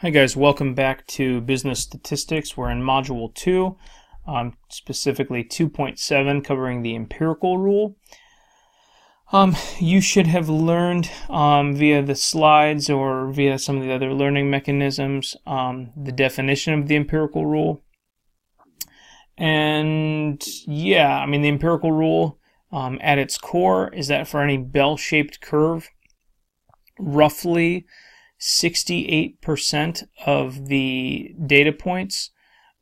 Hi guys, welcome back to Business Statistics. We're in Module 2, specifically 2.7, covering the empirical rule. You should have learned via the slides or via some of the other learning mechanisms the definition of the empirical rule. And yeah, the empirical rule at its core is that for any bell-shaped curve, roughly 68% of the data points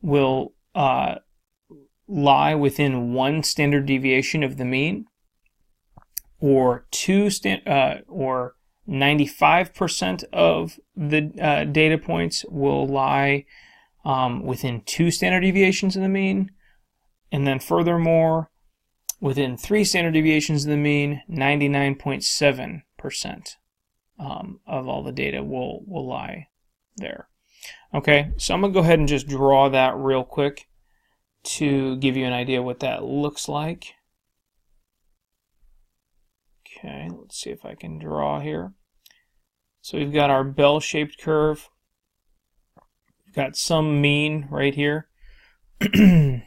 will lie within one standard deviation of the mean, or 95% of the data points will lie within 2 standard deviations of the mean, and then furthermore, within 3 standard deviations of the mean, 99.7%. Of all the data will lie there. Okay, so I'm going to go ahead and just draw that real quick to give you an idea what that looks like. Okay, let's see if I can draw here. So we've got our bell-shaped curve. We've got some mean right here. Okay,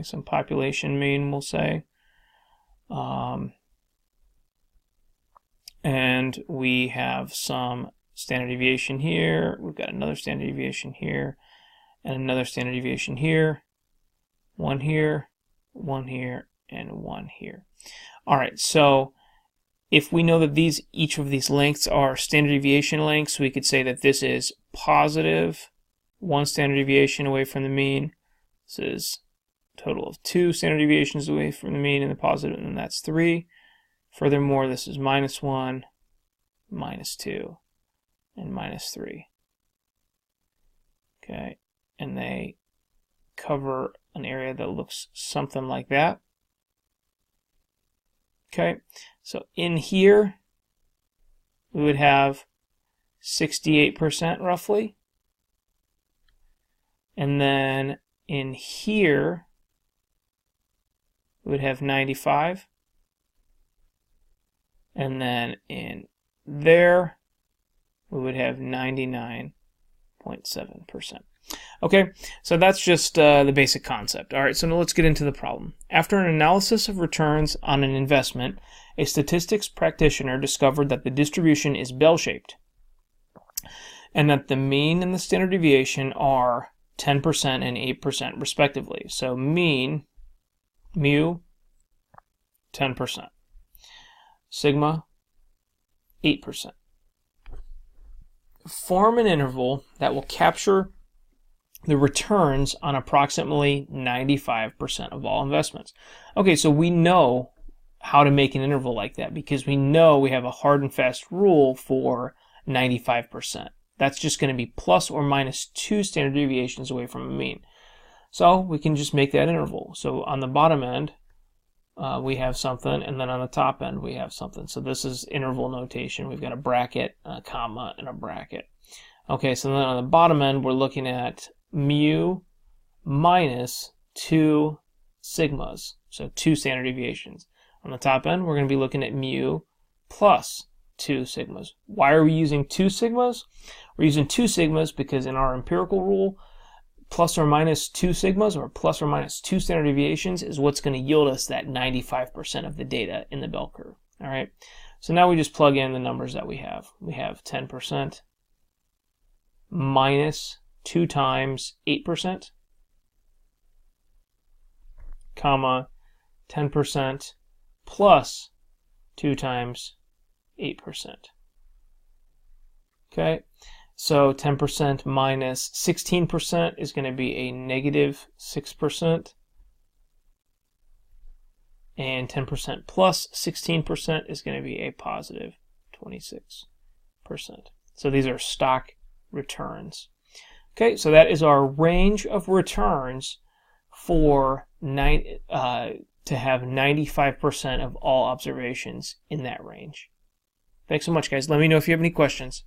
some population mean, we'll say. And we have some standard deviation here. We've got another standard deviation here, and another standard deviation here. One here, one here, and one here. All right, so if we know that each of these lengths are standard deviation lengths, we could say that this is positive 1 standard deviation away from the mean. This is a total of 2 standard deviations away from the mean in the positive, and that's 3. Furthermore, this is -1, -2, and -3. Okay, and they cover an area that looks something like that. Okay, so in here, we would have 68% roughly. And then in here, we would have 95. And then in there, we would have 99.7%. Okay, so that's just the basic concept. All right, so now let's get into the problem. After an analysis of returns on an investment, a statistics practitioner discovered that the distribution is bell-shaped and that the mean and the standard deviation are 10% and 8% respectively. So mean, mu, 10%. Sigma, 8%. Form an interval that will capture the returns on approximately 95% of all investments. Okay, so we know how to make an interval like that because we know we have a hard and fast rule for 95%. That's just going to be plus or minus 2 standard deviations away from a mean. So we can just make that interval. So on the bottom end, we have something, and then on the top end we have something. So this is interval notation. We've got a bracket, a comma, and a bracket. Okay, so then on the bottom end we're looking at mu minus 2 sigmas, so 2 standard deviations. On the top end we're going to be looking at mu plus 2 sigmas. Why are we using 2 sigmas? We're using 2 sigmas because in our empirical rule, plus or minus 2 sigmas or plus or minus 2 standard deviations is what's going to yield us that 95% of the data in the bell curve. All right, so now we just plug in the numbers that we have. We have 10% minus 2 times 8%, comma, 10% plus 2 times 8%. Okay. So 10% minus 16% is going to be a negative 6%. And 10% plus 16% is going to be a positive 26%. So these are stock returns. Okay, so that is our range of returns for to have 95% of all observations in that range. Thanks so much, guys. Let me know if you have any questions.